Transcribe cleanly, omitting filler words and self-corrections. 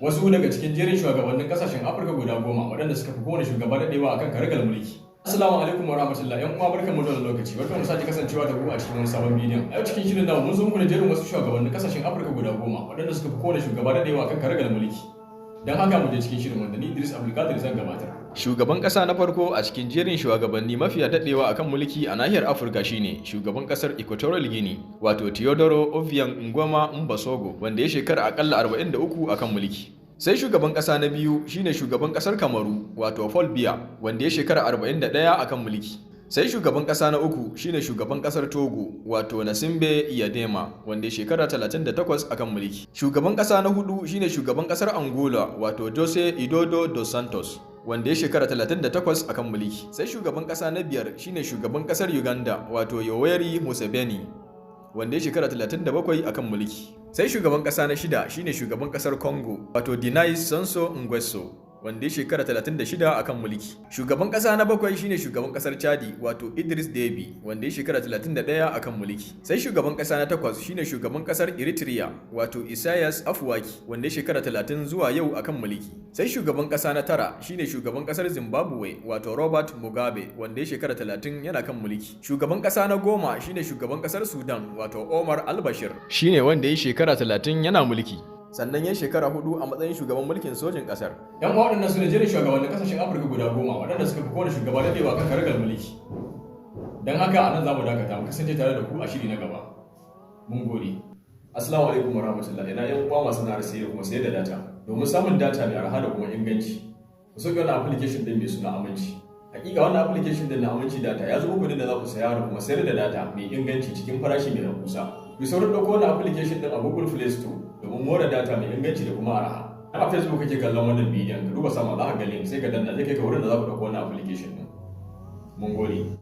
wasu daga cikin jerin shugabannin kasashen Afirka guda 10 waɗanda suka fi kowane shugaba daɗewa akan karagar mulki. Assalamu alaikum wa rahmatullahi, yan uwa barkanmu da wannan lokaci. Barkanmu sake kasancewa da ku a cikin wani sabon bidiyon. A yau cikin shirin namu mun zo muku da jerin wasu shugabannin kasashen Afirka guda 10 waɗanda suka fi kowane shugaba daɗewa akan karagar mulki. Dan haka mu je cikin shirin wanda ni Idris Abdulkadir zan gabatar. Shugaban ƙasa na farko a cikin jerin shugabanni mafiya daɗewa akan mulki a nahiyar Afirka shine shugaban ƙasar Equatorial Guinea, wato Teodoro Obiang Nguema Mbasogo, wanda ya shekara akalla 43 akan mulki. Sai shugaban ƙasa na biyu shine shugaban ƙasar Kamaru, wato Paul Biya, wanda ya shekara 41 akan mulki. Sai shugaban ƙasa na uku shine shugaban ƙasar Togo, wato Nasimbe Iyadema, wanda ya shekara 38 akan mulki. Shugaban ƙasa na hudu shine shugaban ƙasar Angola, wato Jose Eduardo dos Santos, wanda ya shekara 38 akan mulki. Sai shugaban ƙasa na biyar shine shugaban ƙasar Uganda, wato Yoweri Museveni, wanda ya shekara 37 akan mulki. Sai shugaban ƙasa na shida shine shugaban ƙasar Congo, wato Denis Sassou Nguesso, wanda ya shekara 36 akan mulki. Shugaban ƙasa na bakwai shine shugaban ƙasar Chadi, wato Idris Deby, wanda ya shekara 31 akan mulki. Sai shugaban ƙasa na takwas shine shugaban ƙasar Eritrea, wato Isaias Afwerki, wanda ya shekara 30 zuwa yau akan mulki. Sai shugaban ƙasa na tara shine shugaban ƙasar Zimbabwe, wato Robert Mugabe, wanda ya shekara 30 yana kan mulki. Shugaban ƙasa na goma shine shugaban ƙasar Sudan, wato Omar al-Bashir, shine wanda ya shekara 30 yana mulki. Sannan ya shekara 4 a matsayin shugaban mulkin sojin kasar. Yan uwa waɗannan su ne jerin shugabannin kasashen Afirka guda 10 waɗanda suka fi kowane shugaba daɗewa kan karagar mulki. Dan haka a nan za mu dakata, mu kasance tare da ku a shiri na gaba. Mun gode. Assalamu alaikum wa rahmatullahi. Ina yan uwa masu na sayar kuma sayar da data. Domin samun data mai arha da kuma inganci, ku sauke wannan application din mai suna Aminci. Hakika wannan application din na Aminci Data ya zo muku da za ku saya da kuma sayar da data mai inganci cikin farashi mai rahusa. Ku saurin ɗauko wannan application din a Google Play Store domin more data mai inganci da kuma araha. A Facebook kake kallon wannan bidiyon, ka duba sama za ka ga link sai ka danna zai kai ka wurin da za ku ɗauko wannan application din. Mun gode.